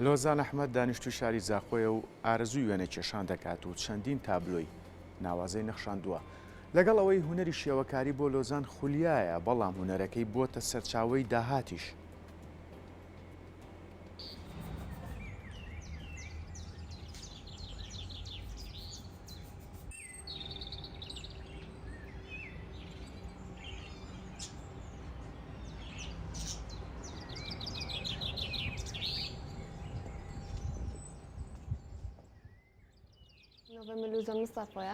لۆزان ئەحمەد دانیشتووی شاری زاخۆیە و ئارەزووی وێنە کێشان دەکات و چەندین تابلۆی ناوازەی نەخشاندووە. لەگەڵ ئەوەی هونەری شێوەکاری بۆ لۆزان خولیایە، بەڵام هونەرەکەی بۆتە سەرچاوەی داهاتیش. من لوزا مصطفى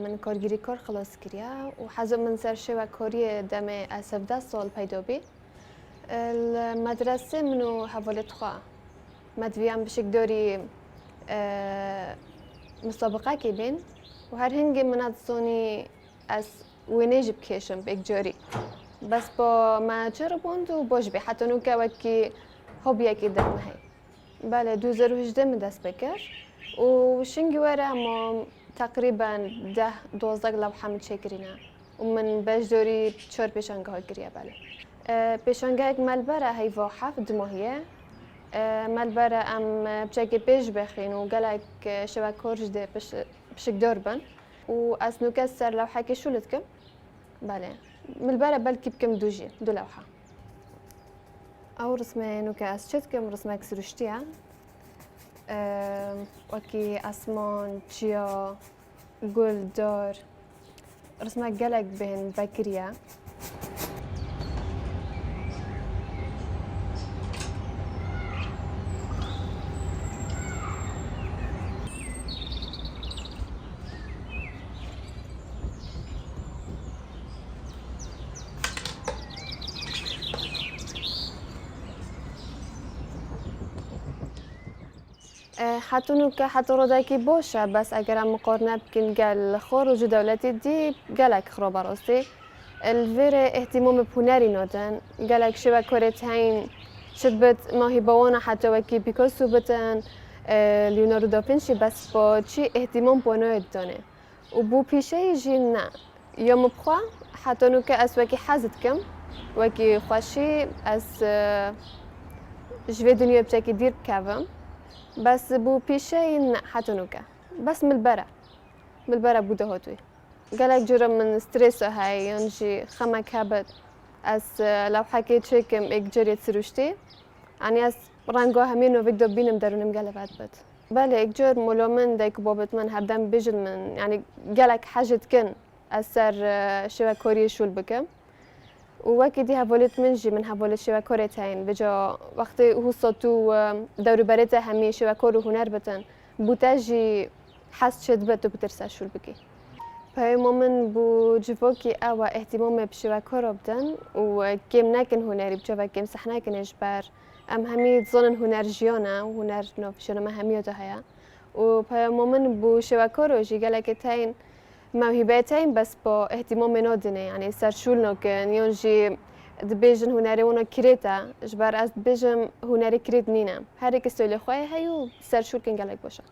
من کارگیری کار خلاص کریا و حزب من سر شوا کاری دم 17 سال پیدا بی المدرسه منو حوالت خوا مدویام بشک داری مسابقه کی بین و هر هنگی من صونی از وینج بکشم بگجاری بس با ما چرا بوند و باش بی حتی نو که وکی هوبیا کی در مهی بله 2018 من دست بکر و شنگی وره اما تقریبا 10-12 لوحه متشکرینه و من بجدوری 4 پیشانگاه ها گریه بله پیشانگاه یک ملبره هی و 7 ماهیه ملبره ام بچه پیش بخین و گلک شبه کارج ده بشک دار بن و از نوکس سر لوحه که شولت کم بله ملبره بلکی بکم دو لوحه او رسمه نوکس چت کم رسمه کسرشتیه وکی اسمان چیا گل دار رسمه گلک بین بکریه حتی نوکه حتی رودکی باشه بس اگر مقارنه بکن گل خارج دولتی دی گلک خراب راستی الویر اهتمام پونری نادن گلک شبه کارت هین شد بت ماهی باوانا حتی وکی پیکاسو بتن لیوناردو داوینچی بس با چی اهتمام پونایت دانه و بو پیشه جین نه یا مبخوا حتی نوکه از وکی حزد کم وکی خوشی از جوی دنیا بچکی دیر بکوم بس بو پیشه این حتی نوکه بس ملبره بوده هاتوی گلک جورا من استرس های یعنی خمک هبت از لوحه که چکم ایک جریت سروشتی یعنی از رنگا همین و وقت بینم درونم گله بد بله ایک جور ملامن دیک بابت من هردم بیجن من یعنی گلک حاجت کن از سر شبه کاری شول بکم و وقتی دی حوالت منجی من حوالت شبه کاری تاین بجا وقتی هو صوتو دور بريته همي شبه کار و هنر بتن بوتاجي حس شد بتو بترسا شول بکی پیام من بو جواکی او اهتمام بشبه کار بدن و کم نکن هنری بجا و کم صحنه کنش بر ام همی ظنن هنر جیانه و هنر نافشون ما همی ده هیا و پیام من بو شبه کار و جیگله که تاین موهبتين بس با اهتمام نادنه يعني سرشول نكن يونجي دبيجن هنري ونا كريتا جبر از دبيجم هنري كريت نينا هر كسولي خوي هيو سرشول كن گلك باشه